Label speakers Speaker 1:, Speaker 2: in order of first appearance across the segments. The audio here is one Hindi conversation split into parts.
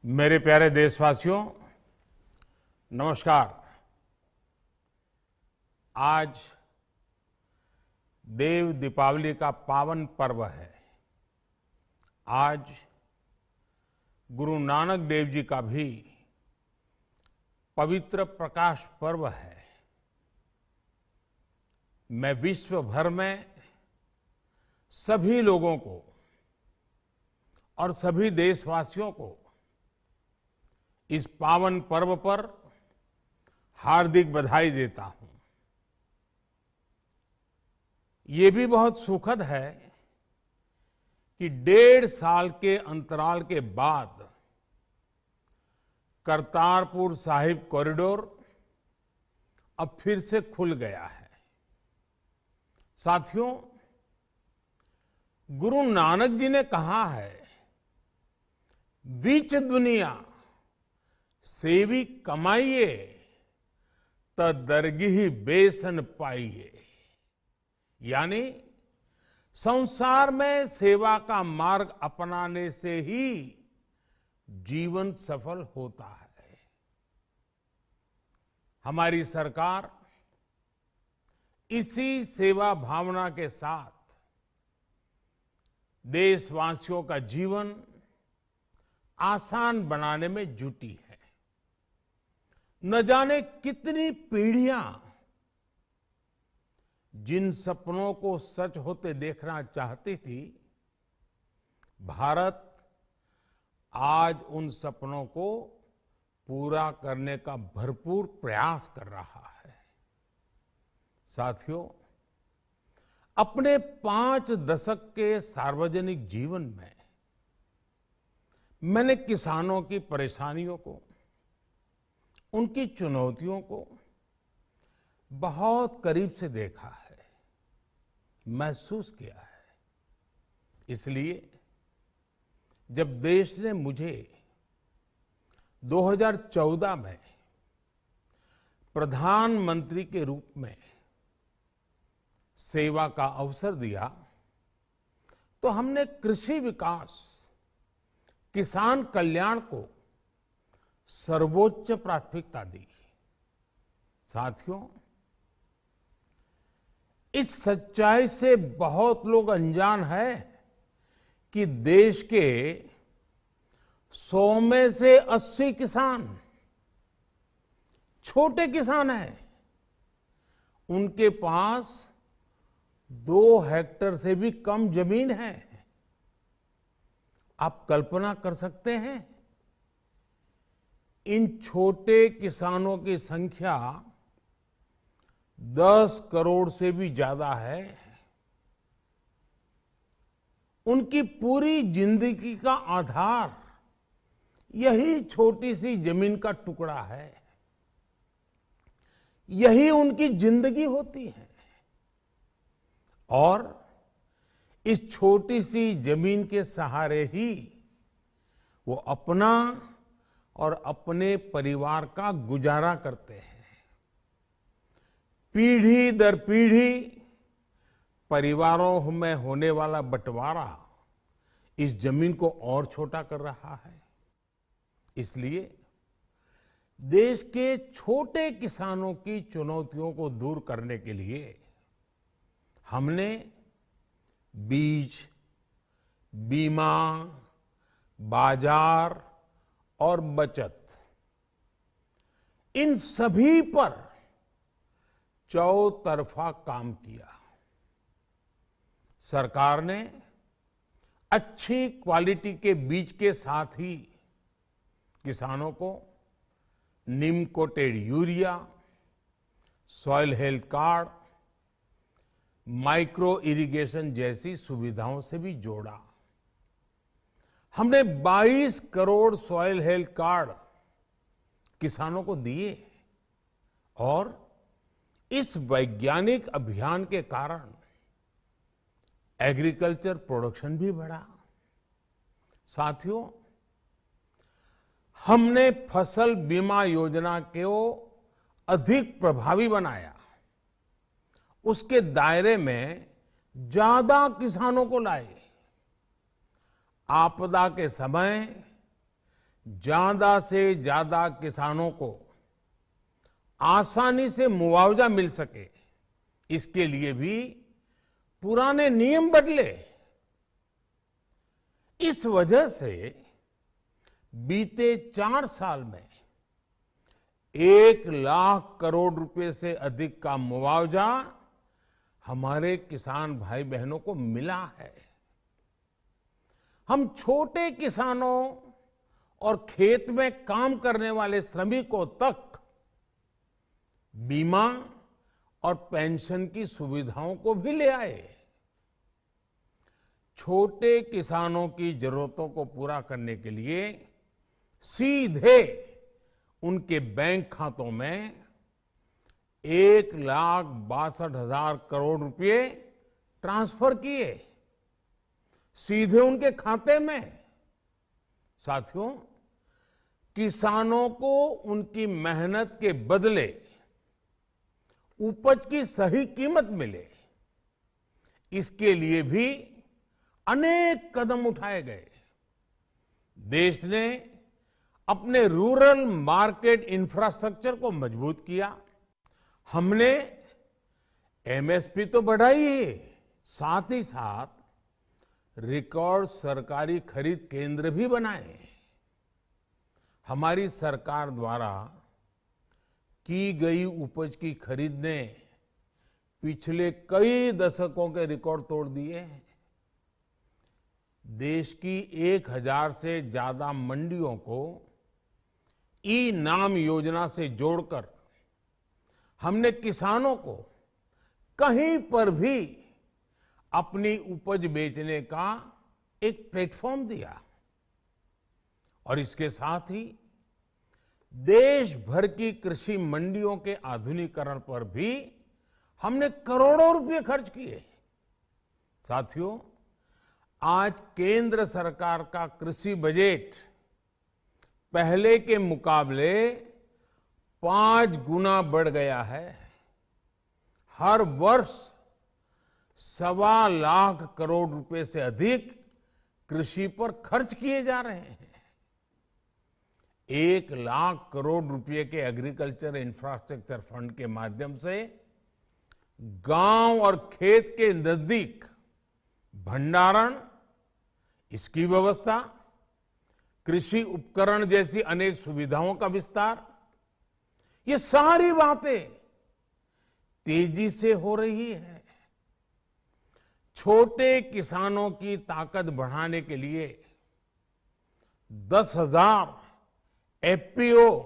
Speaker 1: मेरे प्यारे देशवासियों, नमस्कार। आज देव दीपावली का पावन पर्व है। आज गुरु नानक देव जी का भी पवित्र प्रकाश पर्व है। मैं विश्व भर में सभी लोगों को और सभी देशवासियों को इस पावन पर्व पर हार्दिक बधाई देता हूं। ये भी बहुत सुखद है कि 1.5 साल के अंतराल के बाद करतारपुर साहिब कॉरिडोर अब फिर से खुल गया है। साथियों, गुरु नानक जी ने कहा है, बीच दुनिया सेवी कमाइए त दरगिही बेसन पाइए। यानी संसार में सेवा का मार्ग अपनाने से ही जीवन सफल होता है। हमारी सरकार इसी सेवा भावना के साथ देशवासियों का जीवन आसान बनाने में जुटी है। न जाने कितनी पीढ़ियां जिन सपनों को सच होते देखना चाहती थी, भारत आज उन सपनों को पूरा करने का भरपूर प्रयास कर रहा है। साथियों, अपने 5 दशक के सार्वजनिक जीवन में मैंने किसानों की परेशानियों को, उनकी चुनौतियों को बहुत करीब से देखा है, महसूस किया है। इसलिए जब देश ने मुझे 2014 में प्रधानमंत्री के रूप में सेवा का अवसर दिया, तो हमने कृषि विकास, किसान कल्याण को सर्वोच्च प्राथमिकता दी। साथियों, इस सच्चाई से बहुत लोग अनजान है कि देश के 100 में से 80 किसान छोटे किसान हैं। उनके पास 2 हेक्टेयर से भी कम जमीन है। आप कल्पना कर सकते हैं, इन छोटे किसानों की संख्या 10 करोड़ से भी ज्यादा है। उनकी पूरी जिंदगी का आधार यही छोटी सी जमीन का टुकड़ा है। यही उनकी जिंदगी होती है। और इस छोटी सी जमीन के सहारे ही वो अपना और अपने परिवार का गुजारा करते हैं। पीढ़ी दर पीढ़ी परिवारों में होने वाला बंटवारा इस जमीन को और छोटा कर रहा है। इसलिए देश के छोटे किसानों की चुनौतियों को दूर करने के लिए हमने बीज, बीमा, बाजार और बचत, इन सभी पर चौतरफा काम किया। सरकार ने अच्छी क्वालिटी के बीज के साथ ही किसानों को neem coated urea, soil health card, micro irrigation जैसी सुविधाओं से भी जोड़ा। हमने 22 करोड़ सॉइल हेल्थ कार्ड किसानों को दिए और इस वैज्ञानिक अभियान के कारण एग्रीकल्चर प्रोडक्शन भी बढ़ा। साथियों, हमने फसल बीमा योजना को अधिक प्रभावी बनाया। उसके दायरे में ज्यादा किसानों को लाए। आपदा के समय ज्यादा से ज्यादा किसानों को आसानी से मुआवजा मिल सके, इसके लिए भी पुराने नियम बदले। इस वजह से बीते 4 साल में 1 लाख करोड़ रुपए से अधिक का मुआवजा हमारे किसान भाई बहनों को मिला है। हम छोटे किसानों और खेत में काम करने वाले श्रमिकों तक बीमा और पेंशन की सुविधाओं को भी ले आए। छोटे किसानोों की जरूरतों को पूरा करने के लिए सीधे उनके बैंक खातों में 1,62,000 करोड़ रुपए ट्रांसफर किए, सीधे उनके खाते में। साथियों, किसानों को उनकी मेहनत के बदले उपज की सही कीमत मिले, इसके लिए भी अनेक कदम उठाए गए। देश ने अपने रूरल मार्केट इंफ्रास्ट्रक्चर को मजबूत किया। हमने एमएसपी तो बढ़ाई ही, साथ ही साथ रिकॉर्ड सरकारी खरीद केंद्र भी बनाए। हमारी सरकार द्वारा की गई उपज की खरीद ने पिछले कई दशकों के रिकॉर्ड तोड़ दिए हैं। देश की 1000 से ज्यादा मंडियों को ई नाम योजना से जोड़कर हमने किसानों को कहीं पर भी अपनी उपज बेचने का एक प्लेटफॉर्म दिया। और इसके साथ ही देश भर की कृषि मंडियों के आधुनिकीकरण पर भी हमने करोड़ों रुपए खर्च किए। साथियों, आज केंद्र सरकार का कृषि बजट पहले के मुकाबले 5 गुना बढ़ गया है। हर वर्ष 1.25 लाख करोड़ रुपए से अधिक कृषि पर खर्च किए जा रहे हैं। 1 लाख करोड़ रुपए के एग्रीकल्चर इंफ्रास्ट्रक्चर फंड के माध्यम से गांव और खेत के नजदीक भंडारण, इसकी व्यवस्था, कृषि उपकरण जैसी अनेक सुविधाओं का विस्तार, ये सारी बातें तेजी से हो रही है। छोटे किसानों की ताकत बढ़ाने के लिए 10,000 एफपीओ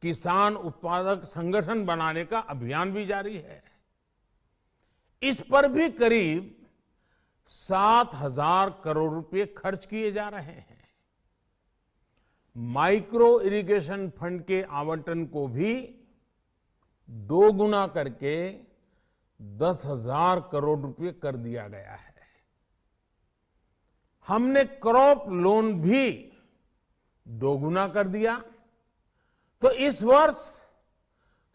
Speaker 1: किसान उत्पादक संगठन बनाने का अभियान भी जारी है। इस पर भी करीब 7,000 करोड़ रुपए खर्च किए जा रहे हैं। माइक्रो इरिगेशन फंड के आवंटन को भी 2 गुना करके 10,000 करोड़ रुपए कर दिया गया है। हमने क्रॉप लोन भी 2 गुना कर दिया, तो इस वर्ष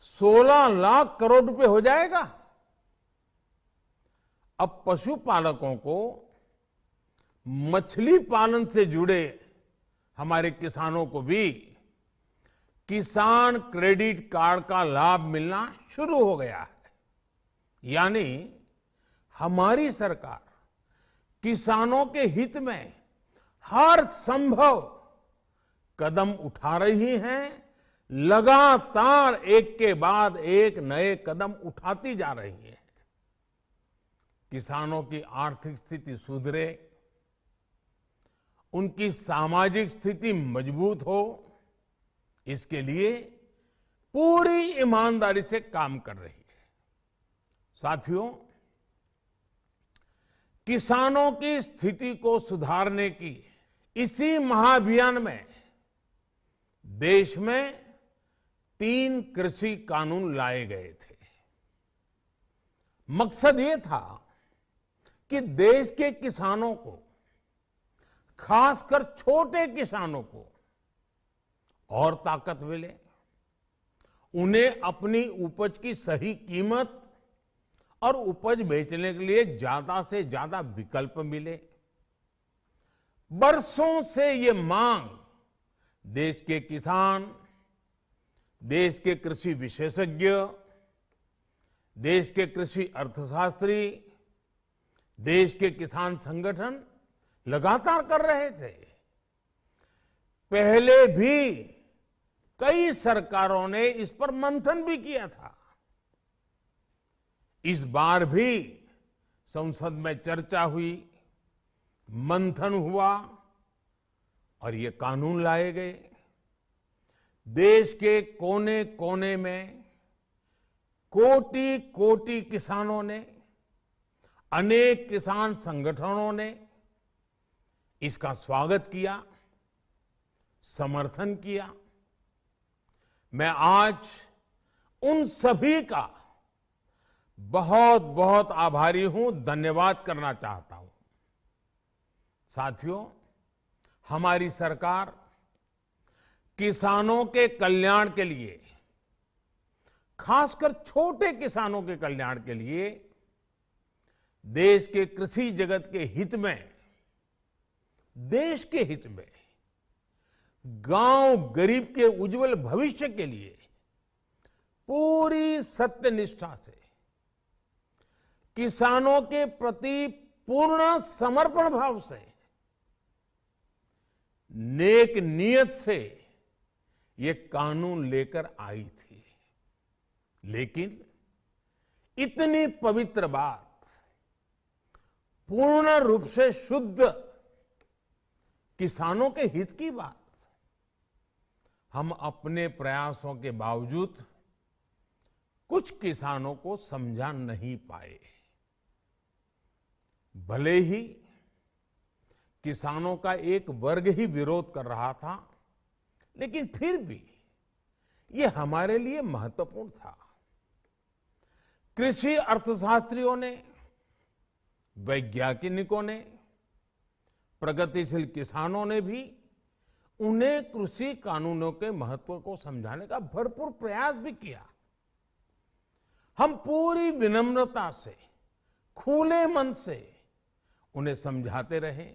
Speaker 1: 16 लाख करोड़ रुपए हो जाएगा। अब पशुपालकों को मछली पालन से जुड़े हमारे किसानों को भी किसान क्रेडिट कार्ड का लाभ मिलना शुरू हो गया है। यानी हमारी सरकार किसानों के हित में हर संभव कदम उठा रही है, लगातार एक के बाद एक नए कदम उठाती जा रही है। किसानों की आर्थिक स्थिति सुधरे, उनकी सामाजिक स्थिति मजबूत हो, इसके लिए पूरी ईमानदारी से काम कर रही है। साथियों, किसानों की स्थिति को सुधारने की इसी महाअभियान में देश में 3 कृषि कानून लाए गए थे। मकसद ये था कि देश के किसानों को, खासकर छोटे किसानों को और ताकत मिले, उन्हें अपनी उपज की सही कीमत और उपज बेचने के लिए ज्यादा से ज्यादा विकल्प मिले। बरसों से ये मांग देश के किसान, देश के कृषि विशेषज्ञ, देश के कृषि अर्थशास्त्री, देश के किसान संगठन लगातार कर रहे थे। पहले भी कई सरकारों ने इस पर मंथन भी किया था। इस बार भी संसद में चर्चा हुई, मंथन हुआ और ये कानून लाए गए। देश के कोने कोने में कोटि कोटि किसानों ने, अनेक किसान संगठनों ने इसका स्वागत किया, समर्थन किया। मैं आज उन सभी का बहुत बहुत आभारी हूं, धन्यवाद करना चाहता हूं। साथियों, हमारी सरकार किसानों के कल्याण के लिए, खासकर छोटे किसानों के कल्याण के लिए, देश के कृषि जगत के हित में, देश के हित में, गांव गरीब के उज्जवल भविष्य के लिए पूरी सत्यनिष्ठा से, किसानों के प्रति पूर्ण समर्पण भाव से, नेक नियत से ये कानून लेकर आई थी। लेकिन इतनी पवित्र बात, पूर्ण रूप से शुद्ध किसानों के हित की बात, हम अपने प्रयासों के बावजूद कुछ किसानों को समझा नहीं पाए। भले ही किसानों का एक वर्ग ही विरोध कर रहा था, लेकिन फिर भी ये हमारे लिए महत्वपूर्ण था। कृषि अर्थशास्त्रियों ने, वैज्ञानिकों ने, प्रगतिशील किसानों ने भी उन्हें कृषि कानूनों के महत्व को समझाने का भरपूर प्रयास भी किया। हम पूरी विनम्रता से, खुले मन से उन्हें समझाते रहे।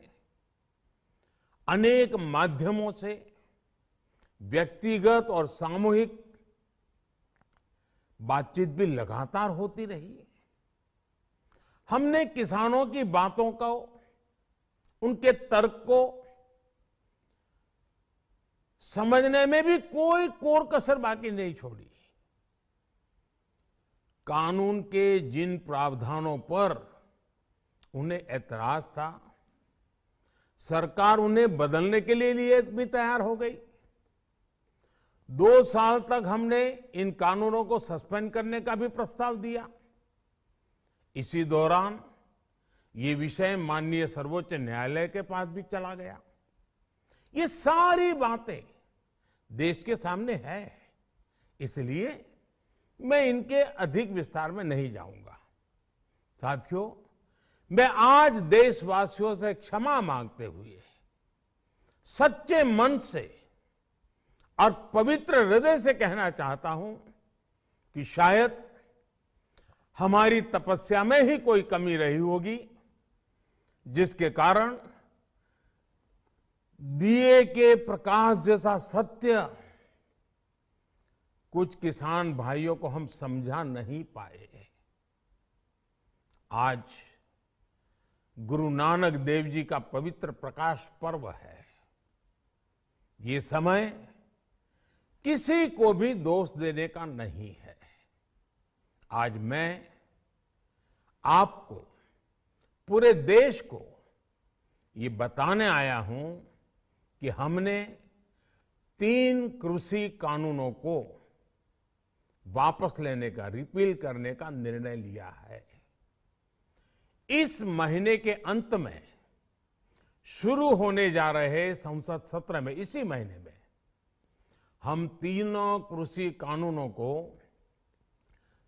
Speaker 1: अनेक माध्यमों से व्यक्तिगत और सामूहिक बातचीत भी लगातार होती रही। हमने किसानों की बातों को, उनके तर्क को समझने में भी कोई कोर कसर बाकी नहीं छोड़ी। कानून के जिन प्रावधानों पर उन्हें ऐतराज था, सरकार उन्हें बदलने के लिए भी तैयार हो गई। 2 साल तक हमने इन कानूनों को सस्पेंड करने का भी प्रस्ताव दिया। इसी दौरान ये विषय माननीय सर्वोच्च न्यायालय के पास भी चला गया। ये सारी बातें देश के सामने है, इसलिए मैं इनके अधिक विस्तार में नहीं जाऊंगा। साथियों, मैं आज देशवासियों से क्षमा मांगते हुए सच्चे मन से और पवित्र हृदय से कहना चाहता हूं कि शायद हमारी तपस्या में ही कोई कमी रही होगी, जिसके कारण दिए के प्रकाश जैसा सत्य कुछ किसान भाइयों को हम समझा नहीं पाए। आज गुरु नानक देव जी का पवित्र प्रकाश पर्व है। ये समय किसी को भी दोष देने का नहीं है। आज मैं आपको, पूरे देश को ये बताने आया हूं कि हमने 3 कृषि कानूनों को वापस लेने का, रिपील करने का निर्णय लिया है। इस महीने के अंत में शुरू होने जा रहे संसद सत्र में, इसी महीने में, हम 3 कृषि कानूनों को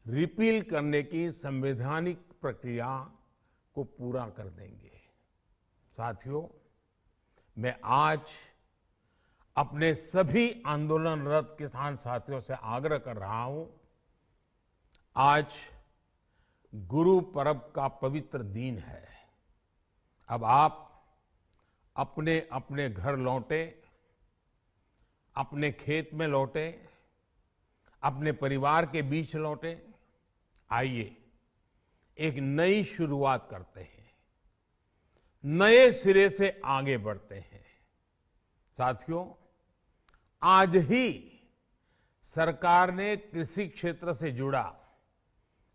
Speaker 1: रिपील करने की संवैधानिक प्रक्रिया को पूरा कर देंगे। साथियों, मैं आज अपने सभी आंदोलनरत किसान साथियों से आग्रह कर रहा हूं, आज गुरु पर्व का पवित्र दिन है। अब आप अपने अपने घर लौटे, अपने खेत में लौटे, अपने परिवार के बीच लौटे। आइए एक नई शुरुआत करते हैं, नए सिरे से आगे बढ़ते हैं। साथियों, आज ही सरकार ने कृषि क्षेत्र से जुड़ा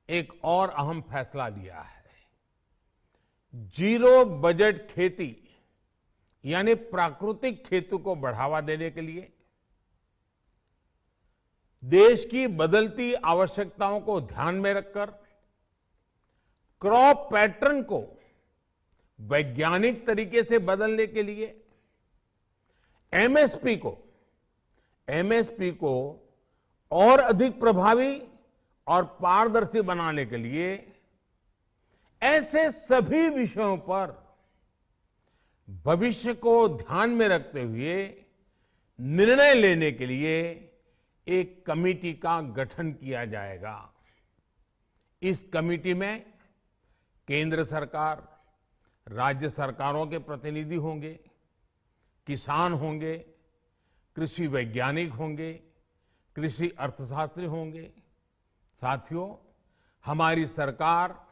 Speaker 1: एक और अहम फैसला लिया है। जीरो बजट खेती यानी प्राकृतिक खेती को बढ़ावा देने के लिए देश की बदलती आवश्यकताओं को ध्यान में रखकर क्रॉप पैटर्न को वैज्ञानिक तरीके से बदलने के लिए एमएसपी को और अधिक प्रभावी और पारदर्शी बनाने के लिए ऐसे सभी विषयों पर भविष्य को ध्यान में रखते हुए निर्णय लेने के लिए एक कमेटी का गठन किया जाएगा। इस कमेटी में केंद्र सरकार, राज्य सरकारों के प्रतिनिधि होंगे, किसान होंगे, कृषि वैज्ञानिक होंगे, कृषि अर्थशास्त्री होंगे। साथियों, हमारी सरकार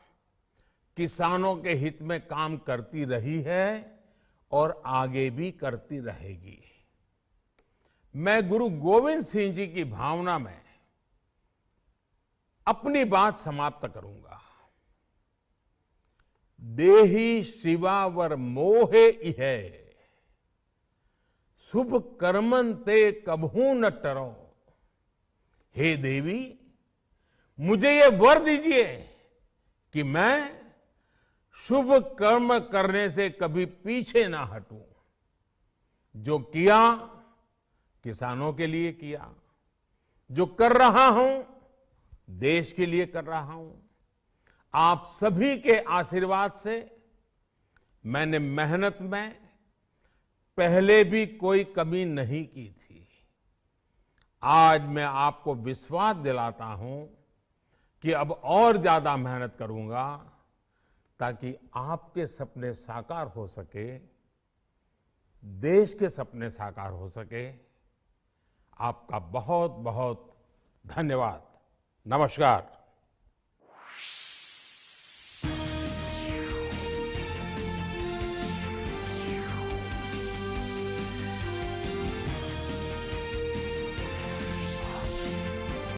Speaker 1: किसानों के हित में काम करती रही है और आगे भी करती रहेगी। मैं गुरु गोविंद सिंह जी की भावना में अपनी बात समाप्त करूंगा। देहि शिवावर मोहे इहे, शुभ कर्मन ते कबहू न टरो। हे देवी, मुझे ये वर दीजिए कि मैं शुभ कर्म करने से कभी पीछे ना हटूं। जो किया किसानों के लिए किया, जो कर रहा हूं देश के लिए कर रहा हूं। आप सभी के आशीर्वाद से मैंने मेहनत में पहले भी कोई कमी नहीं की थी। आज मैं आपको विश्वास दिलाता हूं कि अब और ज्यादा मेहनत करूंगा ताकि आपके सपने साकार हो सके, देश के सपने साकार हो सके। आपका बहुत बहुत धन्यवाद। नमस्कार।